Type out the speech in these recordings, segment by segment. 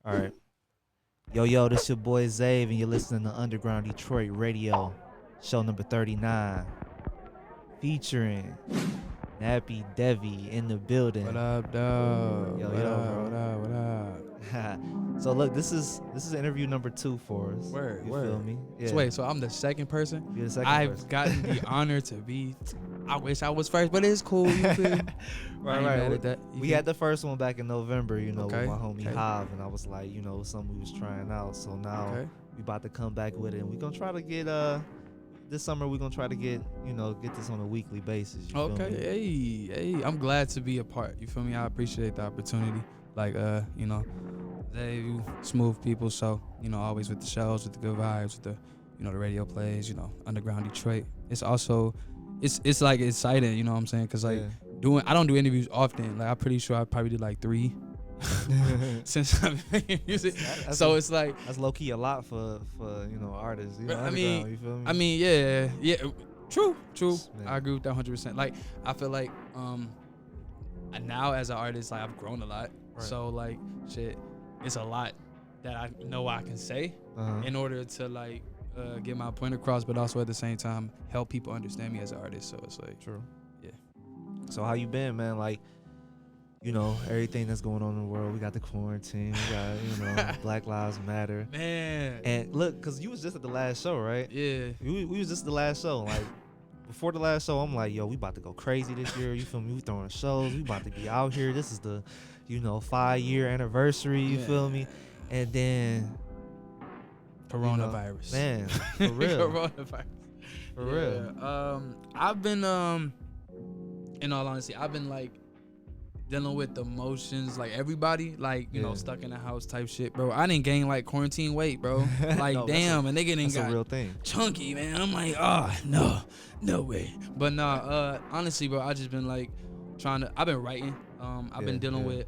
All right. Yo, this your boy XAV, and you're listening to Underground Detroit Radio, show number 39, featuring Nappi Devi in the building. What up, dog? Yo, what up, bro. What up? So look, this is interview number 2 for us. Word. You feel me? Yeah. So wait, so I'm the second person? You're the second I've person. gotten the honor to be. I wish I was first, but it's cool. You feel me? Right. Mad at that. We had the first one back in November, with my homie okay. Hav, and I was like, something we was trying out. So now we about to come back with it, and we're gonna try to get this summer we're gonna try to get this on a weekly basis. You feel me? Hey, I'm glad to be a part. You feel me? I appreciate the opportunity. Like they smooth people, so always with the shows, with the good vibes, with the the radio plays, Underground Detroit. It's also it's like exciting, you know what I'm saying? Cause like I don't do interviews often. Like I'm pretty sure I probably did like 3 since I've been making music. So it's like that's low key a lot for artists. I mean, you feel me? I mean, yeah. True. Man. I agree with that 100%. Like I feel like now as an artist, like I've grown a lot. Right. So like shit, it's a lot that I know I can say in order to like get my point across, but also at the same time help people understand me as an artist. So it's like true. Yeah. So how you been, man? Like, everything that's going on in the world. We got the quarantine. We got, Black Lives Matter. Man. And look, cause you was just at the last show, right? Yeah. We was just at the last show. Like, before the last show, I'm like, yo, we about to go crazy this year. You feel me? We throwing shows. We about to be out here. This is the, 5-year anniversary. You feel me? And then Coronavirus. Man, for real. Coronavirus. For real. I've been in all honesty, I've been like dealing with the emotions like everybody, like stuck in the house type shit, bro. I didn't gain like quarantine weight, bro. Like No, damn, and they getting that's a real thing. Chunky, man. I'm like, no way. But honestly, bro, I just been like I've been writing. I've been dealing with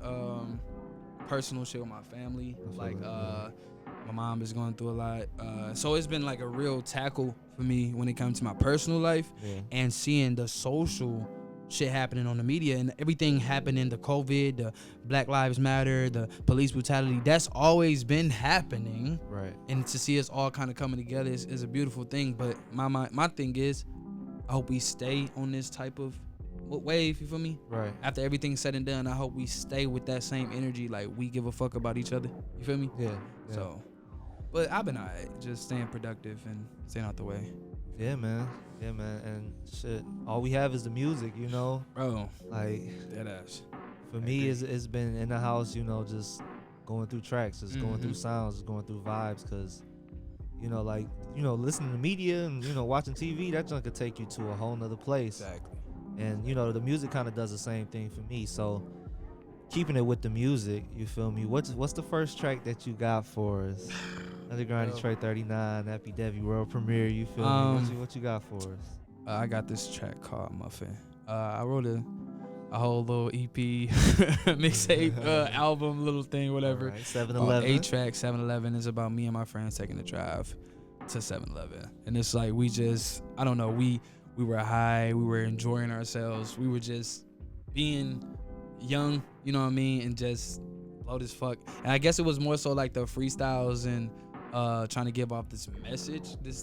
personal shit with my family. Like my mom is going through a lot. So it's been like a real tackle for me when it comes to my personal life and seeing the social shit happening on the media and everything happening, the COVID, the Black Lives Matter, the police brutality. That's always been happening. Right. And to see us all kind of coming together is a beautiful thing. But my thing is, I hope we stay on this type of wave, you feel me? Right. After everything's said and done, I hope we stay with that same energy, like we give a fuck about each other. You feel me? Yeah. So, but I've been alright, just staying productive and staying out the way. Yeah, man. And shit, all we have is the music, Bro, like dead ass. For me, it's been in the house, just going through tracks, just going through sounds, just going through vibes, cause listening to media and watching TV, that junk could take you to a whole nother place. Exactly. And the music kind of does the same thing for me. So keeping it with the music, you feel me? What's the first track that you got for us? Underground Detroit 39, Nappi Devi world premiere. You feel me? What you got for us? I got this track called Muffin. I wrote a whole little EP, mixtape, album, little thing, whatever. Right, 7-Eleven. 8 track, 7-Eleven is about me and my friends taking a drive to 7-Eleven, and it's like we just, I don't know, we were high, we were enjoying ourselves, we were just being young, you know what I mean, and just loud as fuck. And I guess it was more so like the freestyles and trying to give off this message, this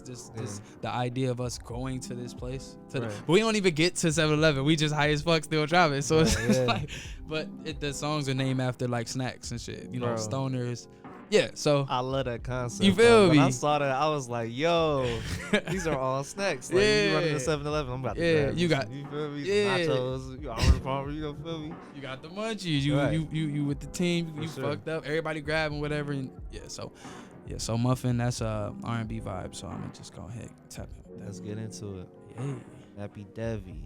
the idea of us going to this place. But we don't even get to 7-Eleven. We just high as fuck still driving. So it's like, but the songs are named after like snacks and shit, stoners. Yeah, so I love that concept. You feel me? When I saw that, I was like, yo, these are all snacks. Like, you running to 7-Eleven, I'm about to grab you got, you feel me? Yeah. Nachos, you Armored Palmer, you feel me? You got the munchies. You with the team. You fucked up. Everybody grabbing whatever. And so Muffin, that's R&B vibe. So I'm gonna just go ahead and tap it. Let's get into it. Hey, Nappi Devi.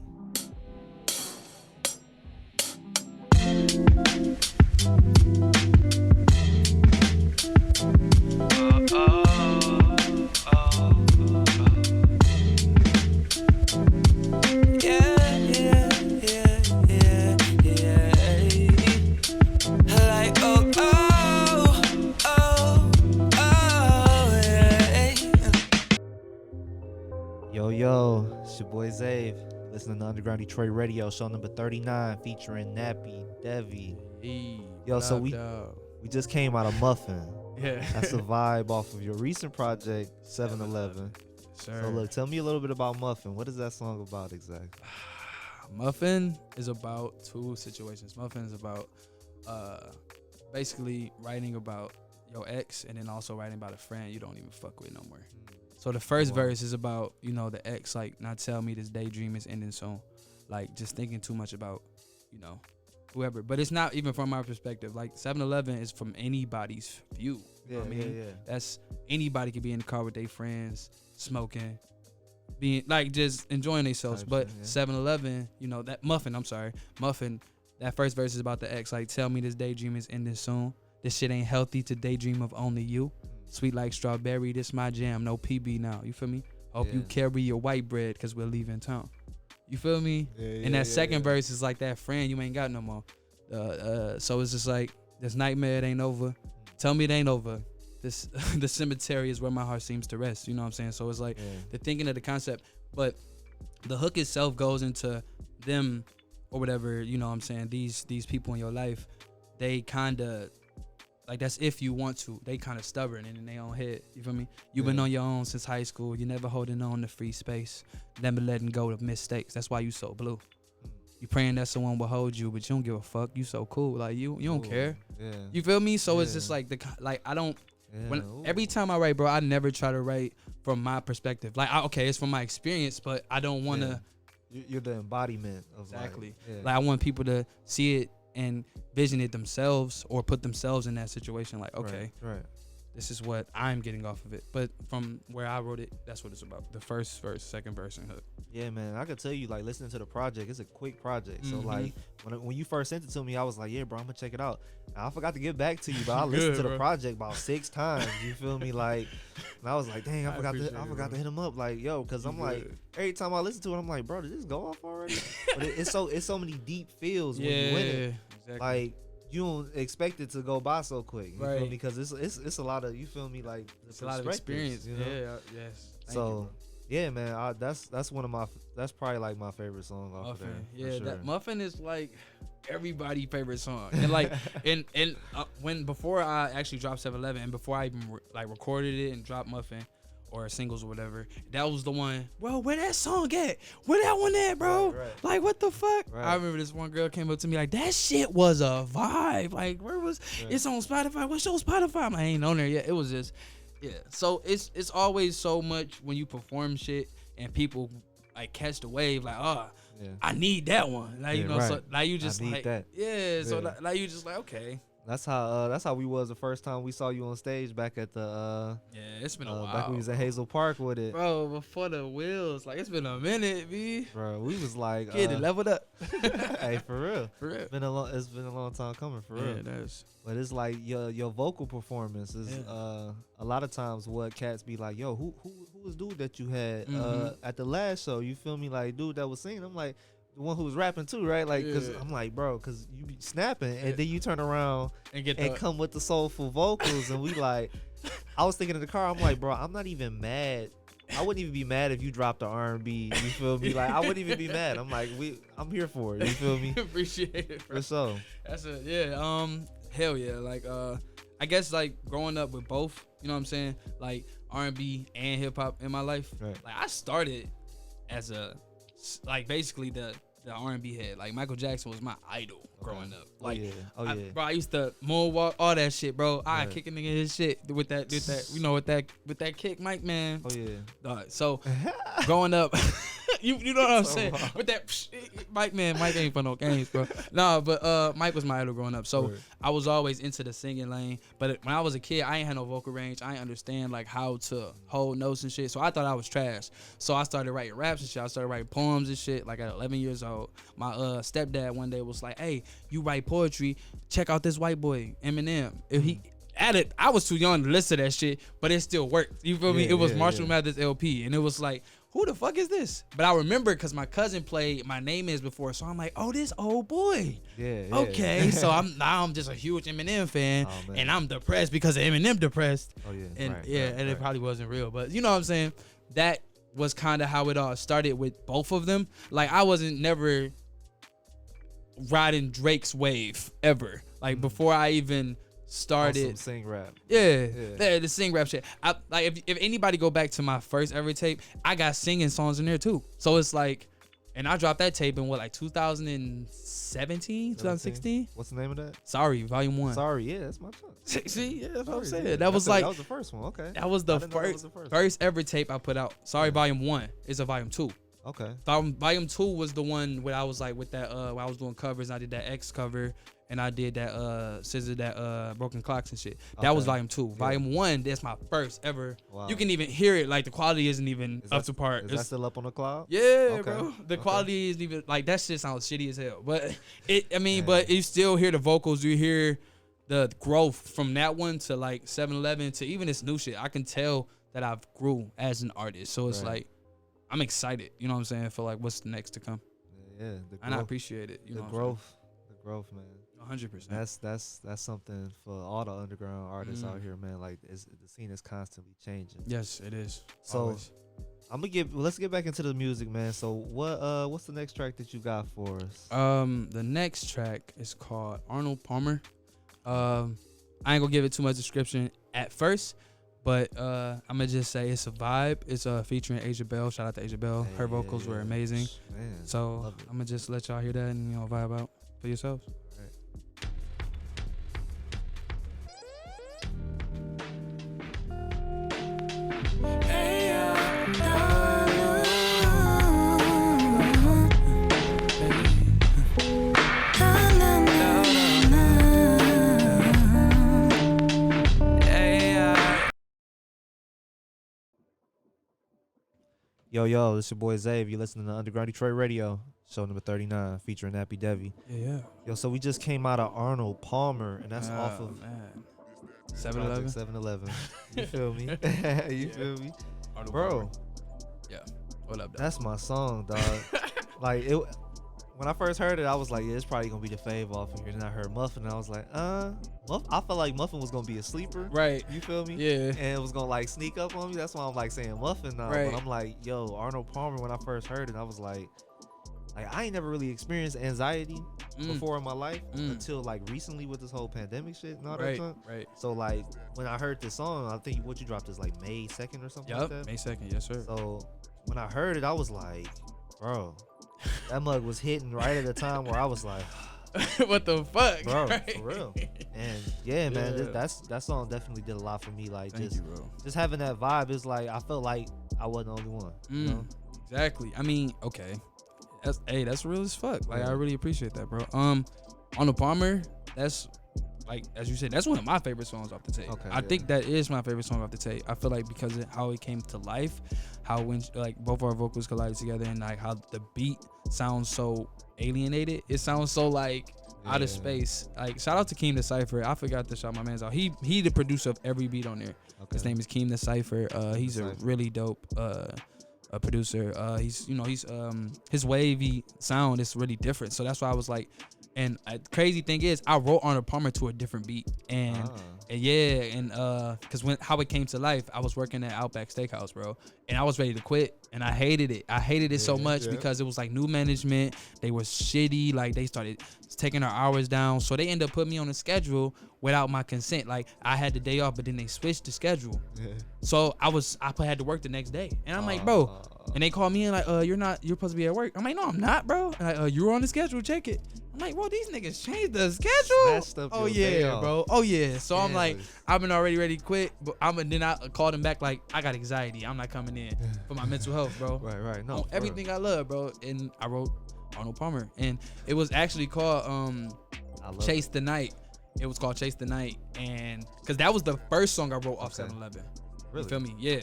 Yo, it's your boy XAV. Listening to Underground Detroit Radio, show number 39, featuring Nappi Devi. Hey, Yo, so We just came out of Muffin. Yeah. That's a vibe off of your recent project, 7-Eleven. Sure. So look, tell me a little bit about Muffin. What is that song about exactly? Muffin is about two situations. Muffin is about basically writing about your ex and then also writing about a friend you don't even fuck with no more. So the first verse is about, you know, the ex, like, not tell me this daydream is ending soon. Like, just thinking too much about, you know, whoever. But it's not even from my perspective. Like, 7-Eleven is from anybody's view. You know what I mean? Yeah. That's, anybody could be in the car with their friends, smoking, being, like, just enjoying themselves. But 7-Eleven, you know, that Muffin, that first verse is about the ex. Like, tell me this daydream is ending soon. This shit ain't healthy to daydream of only you. Sweet like strawberry, this my jam, no PB now. You feel me? Hope you carry your white bread because we're leaving town. You feel me? And that second verse is like that friend you ain't got no more. So it's just like, this nightmare, it ain't over. Tell me it ain't over. This the cemetery is where my heart seems to rest. You know what I'm saying? So it's like the thinking of the concept. But the hook itself goes into them or whatever, you know what I'm saying? These people in your life, they kind of, like, that's if you want to. They kind of stubborn and in their own head. You feel me? You've been on your own since high school. You never holding on to free space. Never letting go of mistakes. That's why you so blue. You praying that someone will hold you, but you don't give a fuck. You so cool. Like, you don't care. Yeah. You feel me? So it's just like, I don't, every time I write, bro, I never try to write from my perspective. Like, it's from my experience, but I don't want to. You're the embodiment of exactly. Like, I want people to see it and vision it themselves or put themselves in that situation. Like, okay, right. This is what I'm getting off of it. But from where I wrote it, that's what it's about. The first verse, second verse, and hook. Yeah, man. I could tell you, like, listening to the project, it's a quick project. So, like, when you first sent it to me, I was like, yeah, bro, I'm going to check it out. And I forgot to get back to you, but I listened to the project about 6 times. You feel me? Like, and I was like, dang, I forgot to hit him up. Like, yo, because I'm like, every time I listen to it, I'm like, bro, did this go off already? But it's so many deep feels when you in it. Exactly. Like, you don't expect it to go by so quick, you feel me? Because it's a lot of, you feel me, like, it's a lot of experience, you know? Yes. So yeah, man, that's one of my, that's probably like my favorite song off of there. Yeah, sure. That Muffin is like everybody's favorite song, and like, and when before I actually dropped 7-Eleven, and before I even recorded it and dropped Muffin or singles or whatever, that was the one, bro, where that song at? Where that one at, bro? Right. Like, what the fuck? Right. I remember this one girl came up to me like, that shit was a vibe. Like, where was, it's on Spotify. What's your Spotify? I'm like, I ain't on there yet. It was just, so it's always so much when you perform shit and people like catch the wave, like, I need that one. Like, you know, so like you just like, that. So like you just like, okay. That's how we was the first time we saw you on stage back at the it's been a while. Back when we was at Hazel Park with it, bro. Before the wheels, like, it's been a minute, B. Bro, we was like, get it leveled up. Hey, for real. It's been a long time coming, for real. Yeah, it is. But it's like your vocal performance is a lot of times what cats be like, yo, who was dude that you had at the last show? You feel me? Like, dude that was singing. I'm like, the one who was rapping too, right? Like, cause I'm like, bro, cause you be snapping and then you turn around and come with the soulful vocals, and we like, I was thinking in the car, I'm like, bro, I'm not even mad. I wouldn't even be mad if you dropped the R&B. You feel me? Like, I wouldn't even be mad. I'm like, I'm here for it. You feel me? Appreciate it, bro. For sure. That's it. Hell yeah. Like, I guess like growing up with both, you know what I'm saying? Like R&B and hip hop in my life. Right. Like, I started as basically the R&B head. Like, Michael Jackson was my idol growing up. Like, bro, I used to moonwalk, all that shit, bro. I kick a nigga his shit with that, you know, with that kick, Mike, man. Oh yeah. So growing up, you know what I'm saying? With that Mike ain't for no games, bro. Nah, but Mike was my idol growing up. So I was always into the singing lane. But when I was a kid, I ain't had no vocal range. I ain't understand like how to hold notes and shit. So I thought I was trash. So I started writing raps and shit. I started writing poems and shit. Like at 11 years old, my stepdad one day was like, "Hey, you write poetry? Check out this white boy, Eminem." If he added, I was too young to listen to that shit, but it still worked. You feel me? It was Marshall Mathers LP, and it was like, who the fuck is this? But I remember because my cousin played My Name Is before, so I'm like, oh, this old boy. Okay, so I'm just a huge Eminem fan, and I'm depressed because of Eminem depressed. And it probably wasn't real, but you know what I'm saying? That was kind of how it all started with both of them. Like, I wasn't never riding Drake's wave ever. Like, before I even started. Sing rap. Yeah, the sing rap shit. I like if anybody go back to my first ever tape, I got singing songs in there too. So it's like, and I dropped that tape in what, like 2017, 2016. What's the name of that? Sorry, Volume 1. Sorry, yeah, that's my joint. See, yeah, that's what I'm saying. Yeah. That was like, that was the first one. Okay. that was the first ever tape I put out. Sorry, Volume 1 is a Volume 2. Okay. Volume 2 was the one where I was like with that when I was doing covers. I did that X cover and I did that Scissor, that Broken Clocks and shit. That was Volume 2. Yeah. Volume 1, that's my first ever. Wow. You can even hear it, like the quality isn't even up to par. Is that still up on the cloud? Yeah, bro. The quality isn't even like, that shit sounds shitty as hell. But but you still hear the vocals, you hear the growth from that one to like 7-Eleven to even this new shit. I can tell that I've grew as an artist. So it's like, I'm excited, you know what I'm saying, for like what's next to come. Yeah, and I appreciate it. The growth, man. 100%. That's something for all the underground artists out here, man. Like the scene is constantly changing. Yes, it is. So always. Let's get back into the music, man. So what's the next track that you got for us? The next track is called Arnold Palmer. I ain't gonna give it too much description at first, but I'm gonna just say it's a vibe. It's featuring Asia Bell. Shout out to Asia Bell. Her vocals were amazing. Man, so I'm gonna just let y'all hear that and vibe out for yourselves. Yo, this your boy Xav. You listening to Underground Detroit Radio, show number 39, featuring Nappi Devi. Yeah. Yo, so we just came out of Arnold Palmer, and that's off of 7-Eleven. 7-Eleven. You feel me? You feel me? Arnold Bro. Palmer. Yeah. What up, dog? That's my song, dog. Like, it. When I first heard it, I was like, yeah, it's probably going to be the fave off of here. Then I heard Muffin, and I was like, I felt like Muffin was going to be a sleeper. Right. You feel me? Yeah. And it was going to, like, sneak up on me. That's why I'm, like, saying Muffin now. Right. But I'm like, yo, Arnold Palmer, when I first heard it, I was like, I ain't never really experienced anxiety before in my life until, like, recently with this whole pandemic shit and all that stuff. Right. So, like, when I heard this song, I think what you dropped is, like, May 2nd or something like that? May 2nd, yes, sir. So, when I heard it, I was like, bro, that mug was hitting right at the time where I was like, what the fuck, bro, for real. And yeah, man, that song definitely did a lot for me. Like, just having that vibe is like, I felt like I wasn't the only one. You know? Exactly. I mean, okay, that's real as fuck. Like, I really appreciate that, bro. Arnold Palmer, that's like, as you said, that's one of my favorite songs off the tape. Okay, I think that is my favorite song off the tape. I feel like because of how it came to life, how when like both our vocals collided together, and like how the beat sounds so alienated. It sounds so like out of space. Like, shout out to Keem the Cypher. I forgot to shout my man's out. He the producer of every beat on there. Okay. His name is Keem the Cypher. He's a really dope a producer. He's his wavy sound is really different. So that's why I was like, and crazy thing is, I wrote Arnold Palmer to a different beat, and because how it came to life, I was working at Outback Steakhouse, bro, and I was ready to quit, and I hated it. I hated it so much because it was like new management. They were shitty. Like, they started taking our hours down, so they ended up putting me on a schedule without my consent. Like, I had the day off, but then they switched the schedule. So I had to work the next day, and I'm like, bro, and they called me and like, you're supposed to be at work. I'm like, no, I'm not, bro. And like, you're on the schedule, check it. I'm like, bro, these niggas changed the schedule. Oh yeah, bro. Oh yeah. So I'm like, I've been already ready to quit, but then I called him back like, I got anxiety. I'm not coming in for my mental health, bro. Right. No, everything I love, bro. And I wrote Arnold Palmer, and it was actually called Chase the Night. It was called Chase the Night, and because that was the first song I wrote off 7-Eleven. Really? You feel me? Yeah.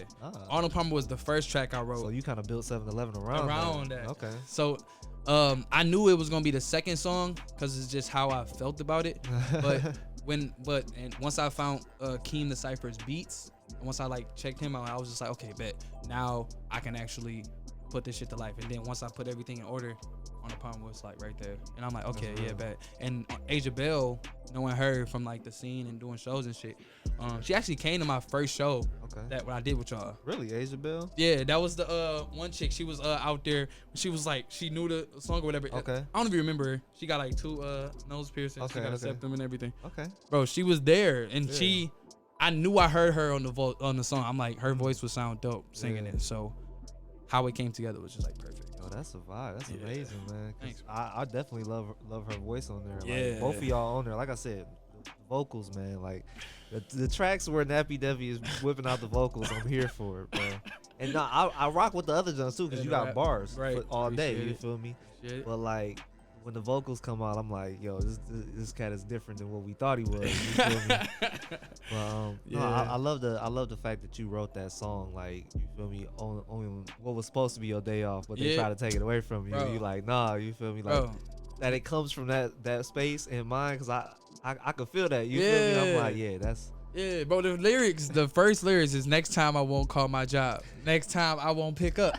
Arnold Palmer was the first track I wrote. So you kind of built 7-Eleven around that. Okay. So I knew it was gonna be the second song because it's just how I felt about it. But once I found Keem the Cypher's beats, once I like checked him out, I was just like, okay, bet now I can actually put this shit to life. And then once I put everything in order, on the palm was like right there, and I'm like, okay, yeah, bet. And Asia Bell, knowing her from like the scene and doing shows and shit, she actually came to my first show. That what I did with y'all. Really, Asia Bell? Yeah, that was the one chick. She was out there. She was like, she knew the song or whatever. Okay. I don't even remember her. She got like 2 nose piercings. She got a septum and everything. Okay. Bro, she was there, and I knew I heard her on the song. I'm like, her voice would sound dope singing it. So how it came together was just like perfect. Oh, that's a vibe. That's amazing, man. Thanks, I definitely love her voice on there. Yeah. Like, both of y'all on there. Like I said, the vocals, man. Like the tracks where Nappi Devi is whipping out the vocals, I'm here for it, bro. And no, I rock with the other ones too, because you got bars for all day. You feel me? But like when the vocals come out, I'm like, yo, this cat is different than what we thought he was. You feel me? But no, I love the fact that you wrote that song. Like, you feel me? On what was supposed to be your day off, but they try to take it away from you. Bro. You like, nah, you feel me? Like that it comes from that space in mind, because I could feel that. You feel me? I'm like, yeah, that's. Yeah, bro. The first lyrics is next time I won't call my job. Next time I won't pick up.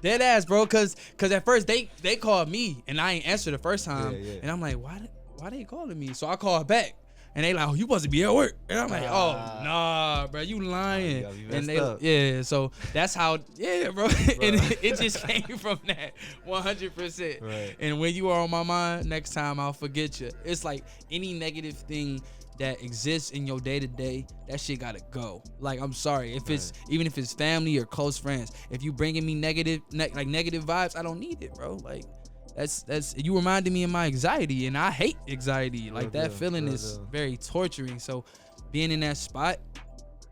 Dead ass, bro. Cause at first they called me and I ain't answered the first time, and I'm like, why they calling me? So I called back. And they like, oh, you supposed to be at work. And I'm like, oh, nah, bro, you lying. And they, so that's how, bro. And it just came from that 100%. Right. And when you are on my mind, next time I'll forget you. It's like any negative thing that exists in your day-to-day, that shit gotta go. Like, I'm sorry, if it's even if it's family or close friends, if you bringing me negative vibes, I don't need it, bro. Like, that's you reminded me of my anxiety, and I hate anxiety. Like, that feeling is very torturing. So being in that spot,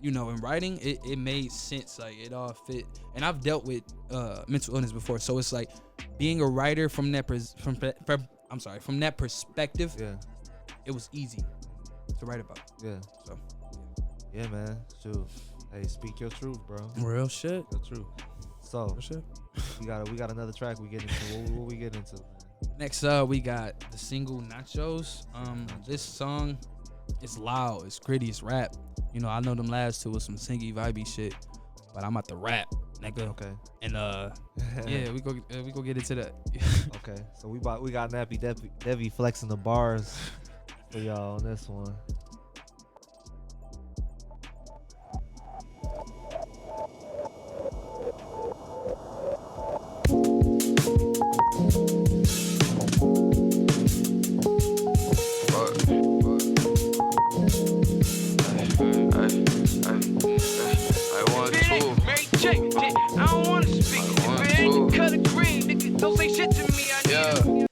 you know, in writing, it made sense. Like, it all fit. And I've dealt with mental illness before, so it's like being a writer from that perspective. It was easy to write about. So yeah, man. Shoot. Hey, speak your truth, bro. Real shit. Your truth. So real shit. we got another track we get into. What we get into, man? Next up, we got the single Nachos. This song is loud, it's gritty, it's rap. You know, I know them last two was some singy vibey shit, but I'm at the rap, nigga. Okay. And yeah, we go get into that. Okay. So we got Nappi Devi flexing the bars for y'all on this one.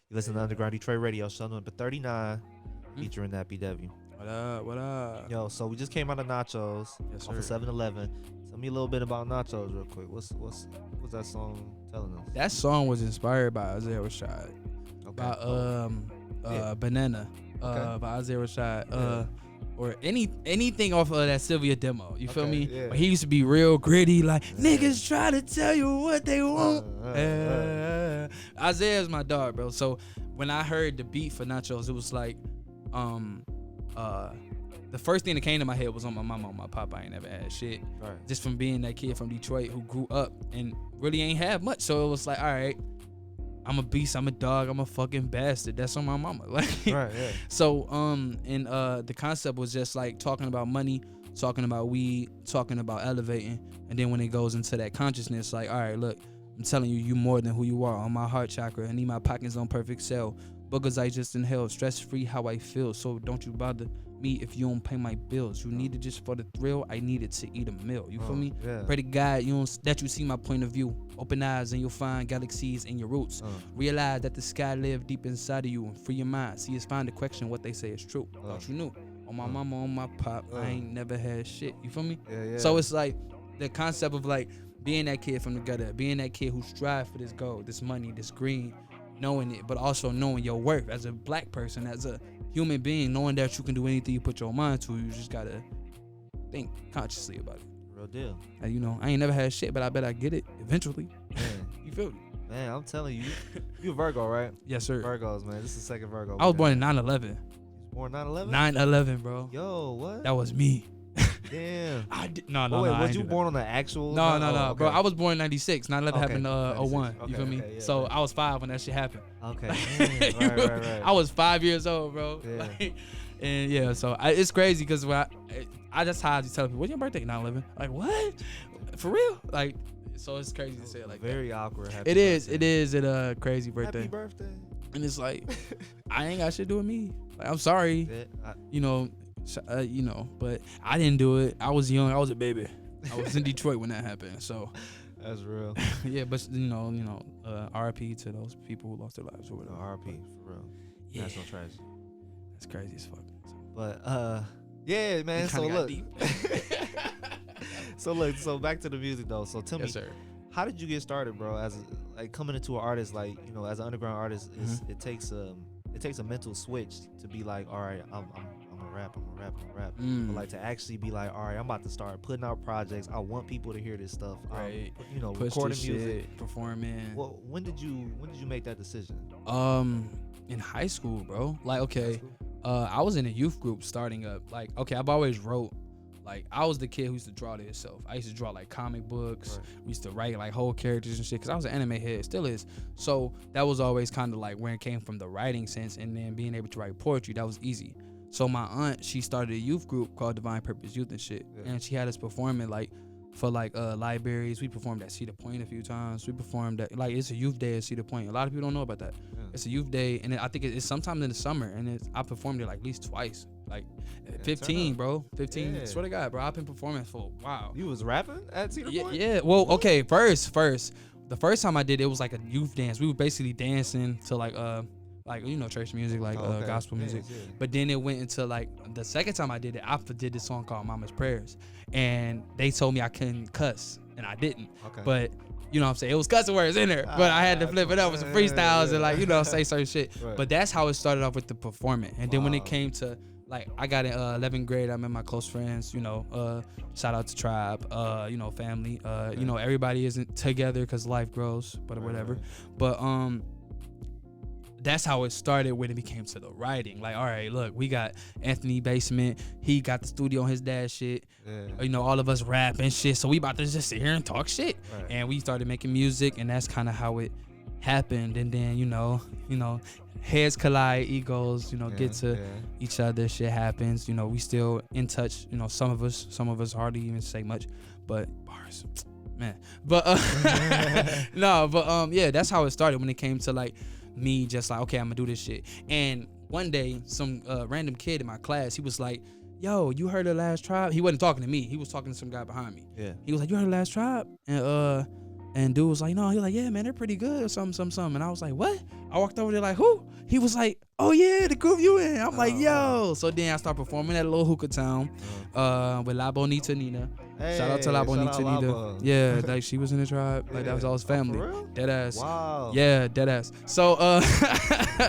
You listen to Underground Detroit Radio, show number 39, featuring Nappi Devi. What up? Yo, so we just came out of Nachos off of 7-Eleven. Tell me a little bit about Nachos real quick. What's that song telling us? That song was inspired by Isaiah Rashad. Okay. Banana. By Isaiah Rashad. Or anything off of that Sylvia demo. You feel me? Yeah. But he used to be real gritty, like niggas try to tell you what they want. Isaiah's my dog, bro. So when I heard the beat for Nachos, it was like the first thing that came to my head was on my mama, on my papa. I ain't never had shit. Right. Just from being that kid from Detroit who grew up and really ain't had much. So it was like, all right, I'm a beast, I'm a dog, I'm a fucking bastard. That's on my mama. Like, right, yeah. So and the concept was just like talking about money, talking about weed, talking about elevating, and then when it goes into that consciousness, like, all right, look, I'm telling you, you more than who you are. On my heart chakra, I need my pockets on perfect cell. Boogers I just inhaled, stress free how I feel. So don't you bother me if you don't pay my bills. You need it just for the thrill. I need it to eat a meal. You feel me? Yeah. Pray to God that you see my point of view. Open eyes and you'll find galaxies in your roots. Realize that the sky live deep inside of you and free your mind. See, it's fine to question what they say is true. Thought you knew. On my mama, on my pop, I ain't never had shit. You feel me? Yeah. So it's like the concept of like being that kid from the gutter, being that kid who strive for this gold, this money, this green, knowing it, but also knowing your worth as a black person, as a human being, knowing that you can do anything you put your mind to. You just gotta think consciously about it. Real deal. And you know, I ain't never had shit, but I bet I get it eventually. Man. You feel me? Man, I'm telling you, you a Virgo, right? Yes, sir. Virgos, man. This is the second Virgo. I was born in 9/11. You was born 9/11? 9/11, bro. Yo, what? That was me. Damn. No. Wait, I was ain't you do that. born on the actual? No, Okay. bro. I was born in 96. 9/11 happened in 96. 01. You feel me? Okay, yeah, so yeah. I was 5 when that shit happened. Okay. Damn. Right. I was 5 years old, bro. Yeah. And yeah, so it's crazy because when I just how I tell people, what's your birthday? 9/11. Like, what? For real? Like, so it's crazy to say it like Very that. awkward. Happy It is. birthday. It is a crazy birthday. Happy birthday. And it's like, I ain't got shit to do with me. Like, I'm sorry. Yeah, You know, but I didn't do it. I was young. I was a baby. I was in Detroit when that happened. So that's real. yeah, but RIP to those people who lost their lives or whatever. RIP for real. Yeah. National tragedy. That's crazy as fuck. But yeah, man. So look. So back to the music though. So tell me, Yes, sir. how did you get started, bro? As like coming into an artist, like as an underground artist, Mm-hmm. it takes a mental switch to be like, all right, I'm a rap. But like to actually be like, all right, I'm about to start putting out projects. I want people to hear this stuff. Right. Recording this music, shit, performing. Well, when did you make that decision? In high school, bro. Like, okay, I was in a youth group starting up. Like, okay, I've always wrote. Like, I was the kid who used to draw to himself. I used to draw like comic books. Right. We used to write like whole characters and shit because I was an anime head, still is. So that was always kind of like where it came from, the writing sense, and then being able to write poetry. That was easy. So my aunt, she started a youth group called Divine Purpose Youth and shit, and she had us performing like for like libraries. We performed at Cedar Point a few times. We performed at like it's a youth day at Cedar Point. A lot of people don't know about that. Yeah. It's a youth day, and I think it's sometime in the summer, and I performed it like at least twice. Like 15, bro. 15. Yeah. Swear to God, bro. I've been performing for a while. You was rapping at Cedar Point? Yeah. Well, okay. First, the first time I did it was like a youth dance. We were basically dancing to like church music, like gospel music. Yeah. But then it went into like the second time I did it, I did this song called Mama's Prayers, and they told me I couldn't cuss, and I didn't. Okay. But you know what I'm saying? It was cussing words in there, but I had to flip it up with some freestyles and like, say certain shit. Right. But that's how it started off with the performing. And then when it came to like, I got in 11th grade, I met my close friends, shout out to Tribe, family, everybody isn't together because life grows, but whatever. But, that's how it started when it became to the writing. Like, all right, look, we got Anthony Basement. He got the studio on his dad's shit. Yeah. All of us rap and shit. So we about to just sit here and talk shit. Right. And we started making music, and that's kind of how it happened. And then, heads collide, egos, get to each other. Shit happens. We still in touch. Some of us hardly even say much, but bars, man. But yeah, that's how it started when it came to like me just like, okay, I'm gonna do this shit. And one day some random kid in my class, he was like, yo, you heard of Last Tribe? He wasn't talking to me, he was talking to some guy behind me. Yeah, he was like, you heard of Last Tribe? And dude was like, no. He was like, yeah, man, they're pretty good or something. And I was like, what? I walked over there like, who? He was like, oh yeah, the group you in. I'm like, yo. So then I started performing at a little hookah town with La Bonita Nina. Hey, shout out to La Bonita Nina. Yeah, like she was in the tribe. Like that was all his family. For real? Dead ass. Wow. Yeah, dead ass. So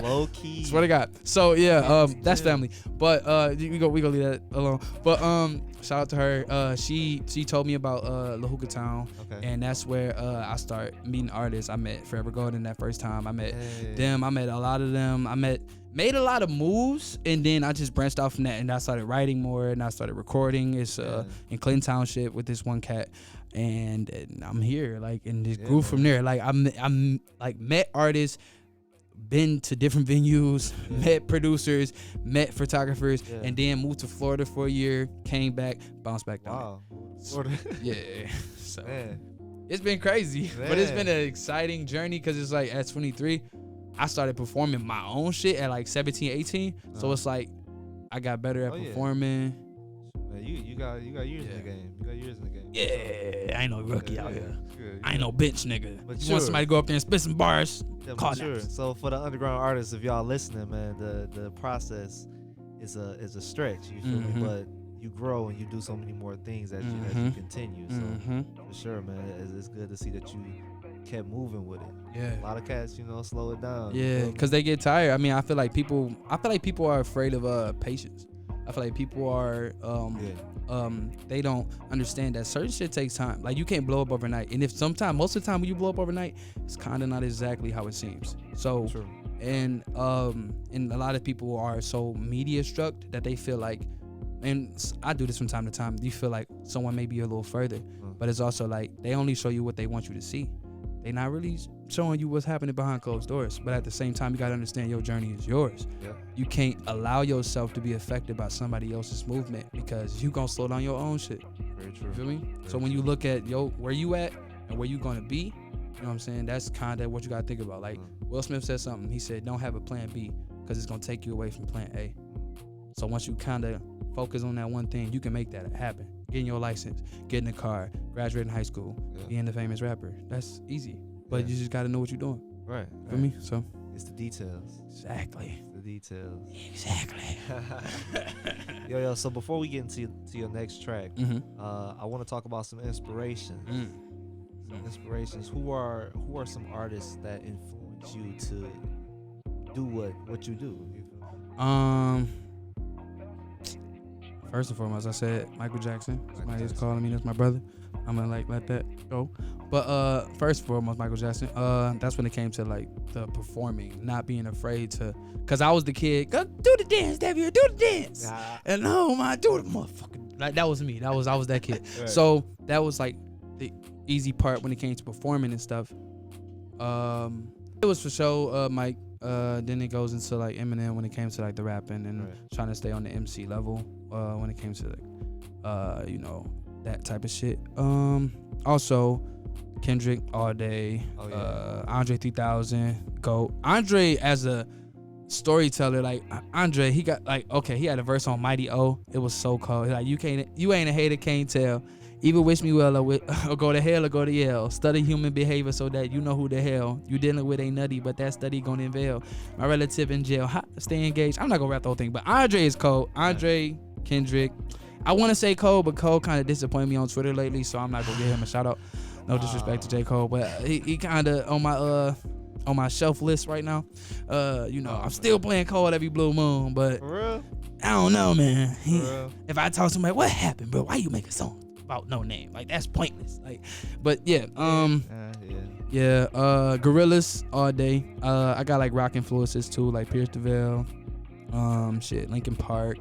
low key. Swear to God. So yeah, that's family. But we go leave that alone. But shout out to her. She told me about La Hookah Town, and that's where I start meeting artists. I met Forever Golden that first time. I met them. I met a lot of them. I made a lot of moves, and then I just branched off from that, and I started writing more, and I started recording. It's in Clinton Township with this one cat, and I'm here like in this group from there. Like I'm like met artists, been to different venues, met producers, met photographers, and then moved to Florida for a year, came back, bounced back down. Wow. Yeah. So it's been crazy, but it's been an exciting journey because it's like at 23, I started performing my own shit at like 17, 18. So it's like I got better at performing. Man, you got years in the game. You got years in the game. Yeah, I ain't no rookie out here. I ain't no bench nigga. But you want somebody to go up there and spit some bars? Call sure. So for the underground artists, if y'all listening, man, the process is a stretch. You feel me? But you grow and you do so many more things as you continue. So for sure, man, it's good to see that you kept moving with it. Yeah, a lot of cats, slow it down. Yeah, because they get tired. I mean, I feel like people are afraid of patience. I feel like people are they don't understand that certain shit takes time. Like you can't blow up overnight. And most of the time when you blow up overnight, it's kind of not exactly how it seems. So true. And a lot of people are so media struck that they feel like and I do this from time to time, you feel like someone may be a little further, but it's also like they only show you what they want you to see. They not really showing you what's happening behind closed doors. But at the same time, you gotta understand your journey is yours. Yeah. You can't allow yourself to be affected by somebody else's movement because you gonna slow down your own shit. Very true. You feel me? So when you look at where you at and where you gonna be, you know what I'm saying? That's kind of what you gotta think about. Like Will Smith said something. He said, "Don't have a plan B because it's gonna take you away from plan A." So once you kind of focus on that one thing, you can make that happen. Getting your license, getting a car, graduating high school, being the famous rapper. That's easy. But you just got to know what you're doing. Right. For me? So it's the details. Exactly. It's the details. Exactly. Yo, so before we get into your next track, I want to talk about some inspirations. Some inspirations. Who are some artists that influence you to do what you do? First and foremost, I said Michael Jackson. Somebody is calling me. That's my brother. I'm gonna let that go. But first and foremost, Michael Jackson. That's when it came to like the performing, not being afraid to. Cause I was the kid. Go do the dance, Debbie. Do the dance. And no, man, do the motherfucker. Like that was me. I was that kid. Right. So that was like the easy part when it came to performing and stuff. It was for sure Mike. Then it goes into like Eminem when it came to like the rapping and trying to stay on the MC level when it came to like that type of shit. Also Kendrick all day. Andre 3000 GOAT. Andre as a storyteller, like Andre, he got like he had a verse on Mighty O. It was so cold. Like you ain't a hater, can't tell. Either wish me well or go to hell or go to Yale. Study human behavior so that you know who the hell you dealing with ain't nutty, but that study gonna unveil. My relative in jail, stay engaged. I'm not gonna rap the whole thing, but Andre is cold. Andre, Kendrick. I want to say Cole, but Cole kind of disappointed me on Twitter lately, so I'm not gonna give him a shout out. No disrespect to J. Cole, but he kind of on my shelf list right now. I'm still playing Cole every blue moon, but for real? I don't know, man. If I talk to somebody, what happened, bro? Why you make a song about no name? Like that's pointless. Like, but Gorillaz all day. I got like rock influences too, like Pierce the Veil, Linkin Park,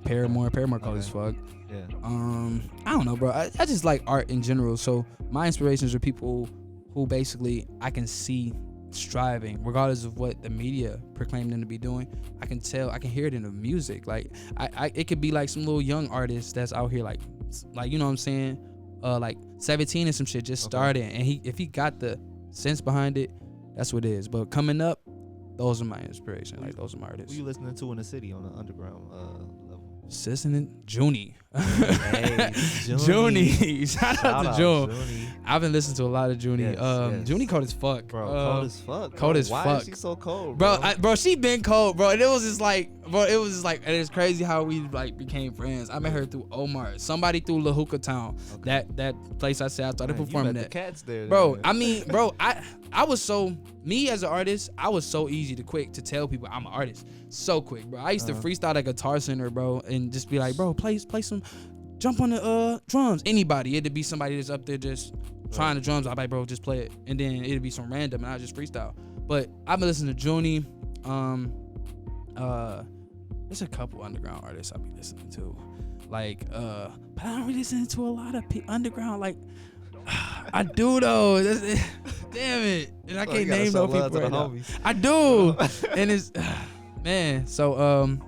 Paramore cold as fuck. Yeah. I don't know, bro. I just like art in general. So my inspirations are people who basically I can see striving, regardless of what the media proclaim them to be doing. I can hear it in the music. Like it could be like some little young artist that's out here like you know what I'm saying, like 17 and some shit just started, and if he got the sense behind it, that's what it is. But coming up, those are my inspiration. Like those are my artists. Who you listening to in the city on the underground level? Listening, Junie. Hey, Junie. Shout out to June. Junie. I've been listening to a lot of Junie. Yes. Junie cold as fuck, bro. Cold as fuck. Cold as fuck. Why is she so cold, bro? Bro, she been cold, bro. And it was just like, and it's crazy how we like became friends. I met her through Omar. Somebody through La Hookah Town. That place I said I started performing at. The cats there, bro. Man. I mean, bro, I was so me as an artist. I was so easy to quick to tell people I'm an artist. So quick, bro. I used to freestyle at Guitar Center, bro, and just be like, bro, play some, jump on the drums. Anybody, it'd be somebody that's up there just trying the drums. I'd be like, bro, just play it, and then it'd be some random, and I just freestyle. But I've been listening to Junie. There's a couple underground artists I be listening to, like, but I don't really listen to a lot of underground. Like, I do though. Damn it, and I can't name no people right now. I do, and it's. Man, so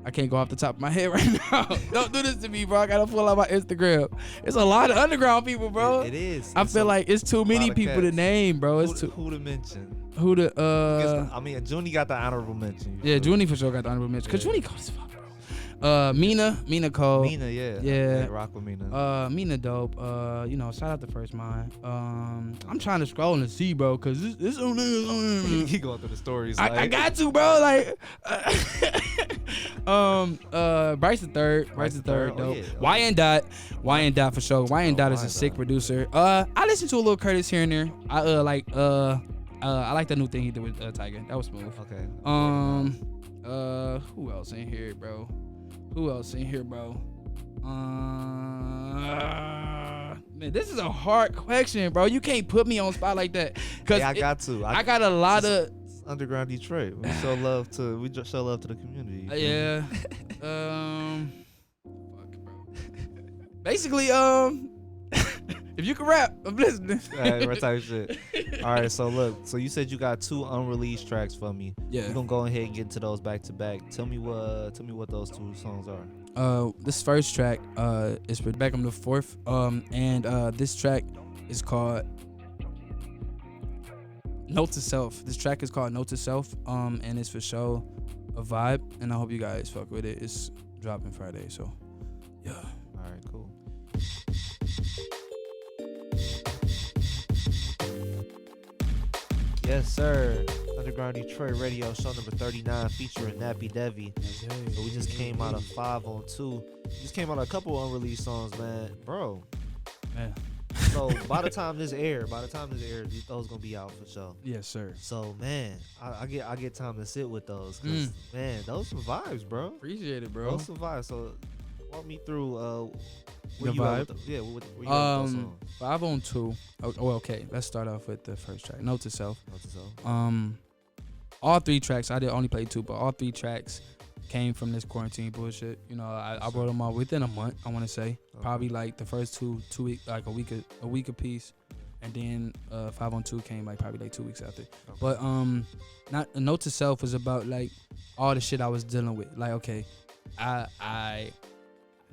I can't go off the top of my head right now. Don't do this to me, bro. I gotta pull out my Instagram. It's a lot of underground people, bro. It is. I feel like it's too many people to name, bro. It's who to mention. I mean, Junie got the honorable mention. Yeah, Junie for sure got the honorable mention. Cause Junie cold as fuck, bro. Mina Cole. Mina, yeah. Rock with Mina. Mina dope. Shout out to First Mind. I'm trying to scroll and see, bro, cause this some niggas on here. He going through the stories. I got to, bro. Like, Bryce the Third, dope. Yeah. YN Dot for sure. YN Dot is a sick producer. I listen to a little Curtis here and there. I like the new thing he did with Tiger. That was smooth. Okay. Who else in here, bro? Man, this is a hard question, bro. You can't put me on spot like that. Cause I got to. I got a lot of Underground Detroit. We show love to the community. Yeah. Basically, if you can rap, I'm listening. Right, type shit. All right, so look, so you said you got 2 unreleased tracks for me. Yeah. We're gonna go ahead and get into those back to back. Tell me what those 2 songs are. This first track is for Beckham the Fourth. And this track is called Note to Self. This track is called Note to Self. And it's for sure a vibe, and I hope you guys fuck with it. It's dropping Friday, so yeah. All right, cool. Yes, sir. Underground Detroit Radio Show number 39 featuring Nappi Devi. So we just came out of 5 on 2. Just came out of a couple unreleased songs, man. Bro. Man. So by the time this airs, those gonna be out for sure. Yes, sir. So man, I get time to sit with those. Cause man, those some vibes, bro. Appreciate it, bro. Those some vibes. So walk me through where The you vibe? at with where you at with those songs? 5 on 2. Oh, okay. Let's start off with the first track, Note to Self. Note to Self. All 3 tracks, I did only play 2, but all 3 tracks came from this quarantine bullshit. You know, I wrote them all within a month, I want to say. Okay. Probably like the first 2 weeks, like a week a piece. And then 5 on 2 came like probably like 2 weeks after. Okay. But not Note to Self was about like all the shit I was dealing with. Like, okay, I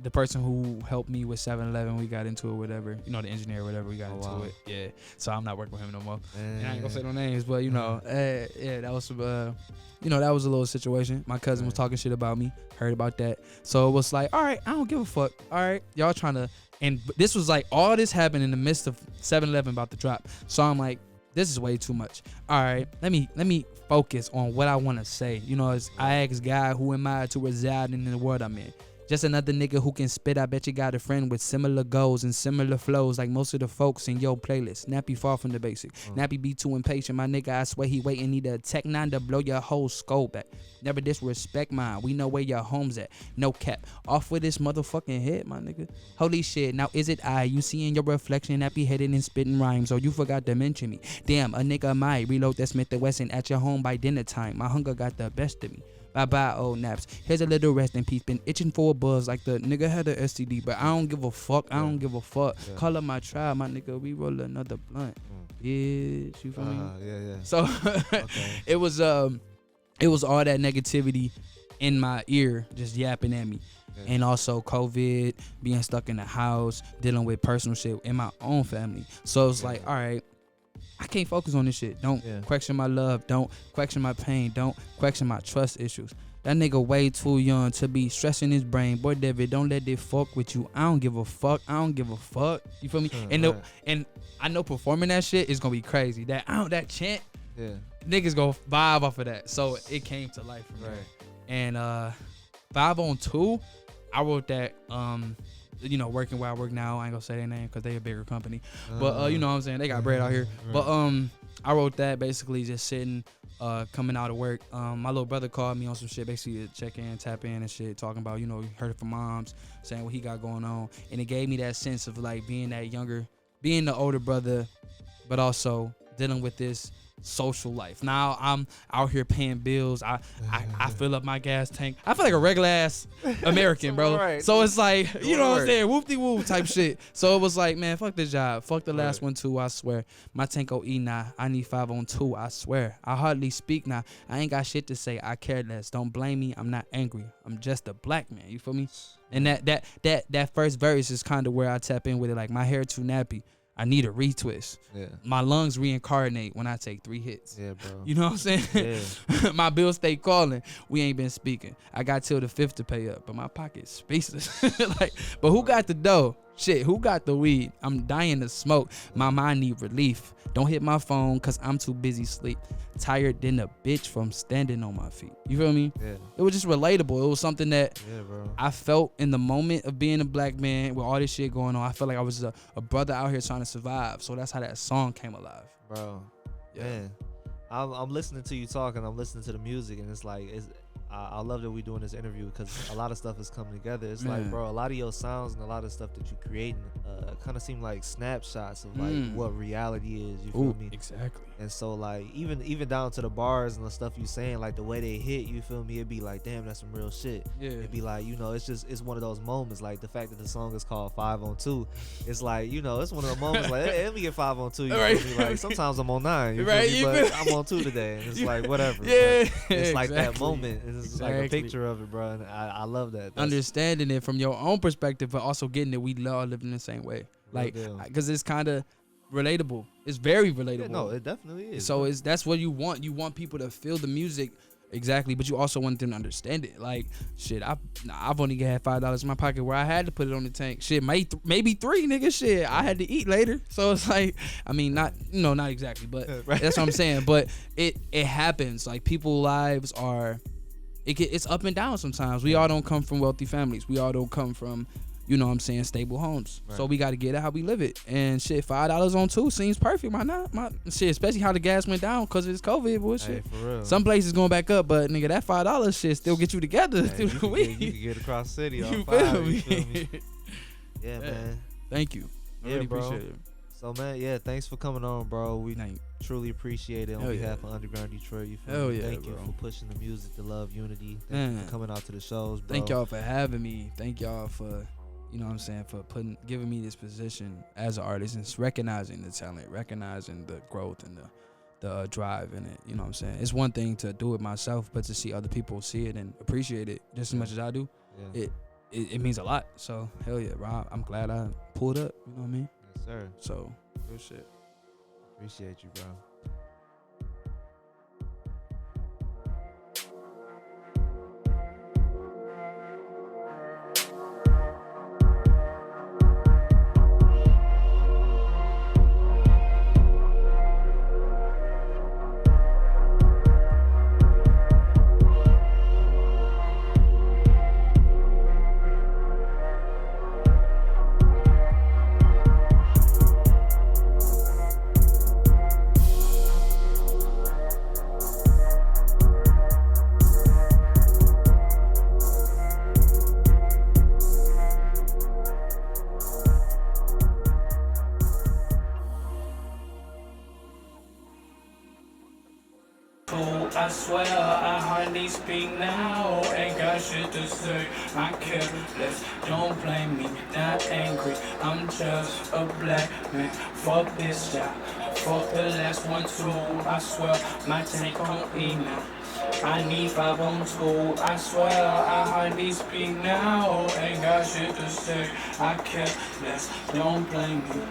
the person who helped me with 7-Eleven, we got into it, whatever. You know, the engineer, whatever, we got into it. Yeah. So I'm not working with him no more. And I ain't gonna say no names, but you know, yeah, that was some, that was a little situation. My cousin was talking shit about me, heard about that. So it was like, all right, I don't give a fuck. All right, y'all trying to, and this was like, all this happened in the midst of 7-Eleven about to drop. So I'm like, this is way too much. All right, let me focus on what I want to say. You know, I asked God, who am I to reside in the world I'm in? Just another nigga who can spit. I bet you got a friend with similar goals and similar flows like most of the folks in your playlist. Nappy far from the basic. Nappy be too impatient. My nigga, I swear he waiting. Need a Tech 9 to blow your whole skull back. Never disrespect mine. We know where your home's at. No cap. Off with this motherfucking head, my nigga. Holy shit. Now is it you seeing your reflection? Nappy headed and spitting rhymes. Or you forgot to mention me. Damn, a nigga might reload that Smith & Wesson at your home by dinner time. My hunger got the best of me. Bye-bye, old naps. Here's a little rest in peace. Been itching for a buzz like the nigga had a STD, but I don't give a fuck. I don't give a fuck. Yeah. Call up my tribe, my nigga. We roll another blunt. Yeah, you feel me? Yeah. So it was all that negativity in my ear, just yapping at me. Yeah. And also COVID, being stuck in the house, dealing with personal shit in my own family. So it's like, all right, I can't focus on this shit. Don't question my love. Don't question my pain. Don't question my trust issues. That nigga way too young to be stressing his brain. Boy, David, don't let it fuck with you. I don't give a fuck. You feel me? And I know performing that shit is gonna be crazy. That chant, niggas go vibe off of that. So it came to life for me. Right. And 5 on 2, I wrote that. Working where I work now. I ain't gonna say their name because they a bigger company. But you know what I'm saying? They got bread out here. But I wrote that basically just sitting, coming out of work. My little brother called me on some shit, basically to check in, tap in and shit, talking about, he heard it from moms, saying what he got going on. And it gave me that sense of like being the older brother, but also dealing with this social life. Now I'm out here paying bills. I fill up my gas tank. I feel like a regular ass American, bro. Right. So it's like, you know what I'm saying, whoop-de-whoop type shit. So it was like, man, fuck this job. Fuck the last one too, I swear. My tank go E now. I need 5 on 2, I swear. I hardly speak now. I ain't got shit to say. I care less. Don't blame me. I'm not angry. I'm just a black man. You feel me? And that first verse is kind of where I tap in with it. Like, my hair too nappy. I need a retwist. Yeah. My lungs reincarnate when I take 3 hits. Yeah, bro. You know what I'm saying? Yeah. My bills stay calling. We ain't been speaking. I got till the 5th to pay up, but my pocket's speechless. But who got the dough? Shit, who got the weed? I'm dying to smoke. My mind need relief. Don't hit my phone cause I'm too busy sleep. Tired than a bitch from standing on my feet. You feel me? Yeah. It was just relatable. It was something that I felt in the moment of being a black man with all this shit going on. I felt like I was a brother out here trying to survive. So that's how that song came alive. Bro, yeah. Man, I'm listening to you talking. I'm listening to the music, and it's like, I love that we're doing this interview because a lot of stuff is coming together. It's like, Man. bro, a lot of your sounds and a lot of stuff that you're creating kind of seem like snapshots of like what reality is. You feel me? Exactly. And so like even down to the bars and the stuff you saying, like the way they hit, you feel me? It'd be like, damn, that's some real shit. Yeah. It'd be like, it's one of those moments. Like the fact that the song is called 5 on 2, it's like, it's one of the moments like, hey, let me get 5 on 2. You Right. feel me? Like sometimes I'm on 9, you Right, feel me? you But I'm on 2 today, and it's like whatever. Yeah. But it's like that Exactly. moment. And it's like a Exactly. picture of it, bro. And I love that. Understanding it from your own perspective, but also getting it. We all live in the same way, like deal. because it's kind of relatable. It's very relatable. Yeah, no, it definitely is. So that's what you want. You want people to feel the music. Exactly, but you also want them to understand it. Like, shit, I've only had $5 in my pocket where I had to put it on the tank. Shit, maybe 3, nigga. Shit, I had to eat later. So it's like, I mean, not exactly, but Right. that's what I'm saying. But it happens. Like, people's lives it's up and down sometimes. We all don't come from wealthy families. We all don't come from, stable homes. Right. So we got to get it how we live it. And shit, $5 on 2 seems perfect. Why not? Shit, especially how the gas went down because of this COVID bullshit. Hey, for real. Some places going back up, but nigga, that $5 shit still get you together Hey, through you the can week. you can get across the city on You 5. feel You feel me? me? Yeah, man. Thank you. I Yeah, really bro. appreciate it. So, man, yeah, thanks for coming on, bro. We Thank- truly appreciate it on Hell behalf yeah. of Underground Detroit. You feel Hell me? yeah, Thank you bro. for pushing the music, the love, unity. Thank you Man. for coming out to the shows, bro. Thank y'all for having me. Thank y'all for, for giving me this position as an artist and recognizing the talent, recognizing the growth and the drive in it. You know what I'm saying? It's one thing to do it myself, but to see other people see it and appreciate it just as much as I do, Yeah. it means a lot. So hell yeah, Rob. I'm glad I pulled up. You know what I mean? Yes, sir. So good shit. Appreciate you, bro. I swear I hardly speak now. Ain't got shit to say. I care less. Don't blame me. Not angry. I'm just a black man. Fuck this job. Fuck the last one too. I swear my tank on E now. I need 5 on 2. I swear I hardly speak now. Ain't got shit to say. I care less. Don't blame me.